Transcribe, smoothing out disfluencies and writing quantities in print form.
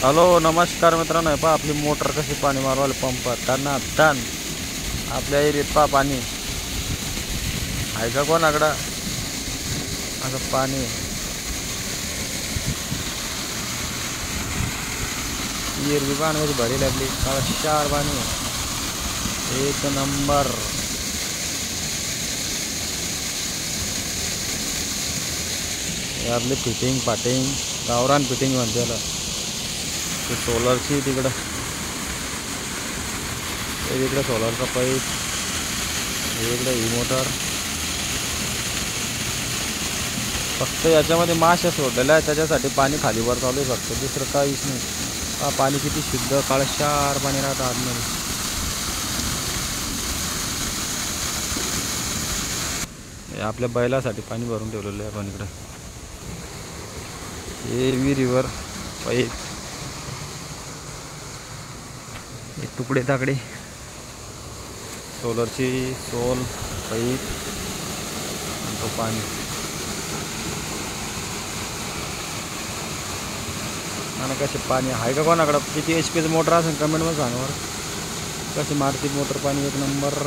Hello नमस्कार मित्रांनो, पहा आपली मोटर कशी पाणी मारवायला पंपात त्यांना ताण आपल्या एरियात पहा पाणी आहे का कोणाकडं असं पाणी एरवी पाण्यामध्ये भरेल आपली चार पाणी एक नंबर. हे आपली फिटिंग पाटिंग गावरान फिटिंग म्हणते त्याला. ते सोलरची तिकडं इकडे सोलरचा पाईप, इकडे ही मोटर. फक्त याच्यामध्ये माशा सोडलेल्या आहे त्याच्यासाठी पाणी खाली वर चालू आहे, फक्त दुसरं काहीच नाही. हा पाणी किती शुद्ध काळशार पाणी राहतं आतमध्ये. हे आपल्या बैलासाठी पाणी भरून ठेवलेलं आहे आपण इकडं. हे विहिरीवर पाईप, तुकडे ताकडे सोलरची सोल पाईप आणि तो पाणी. आणि कसे पाणी आहे का कोणाकडं किती HP मोटर असेल कमेंटमध्ये सांगा बरं. कशी मारती मोटर पाणी एक नंबर.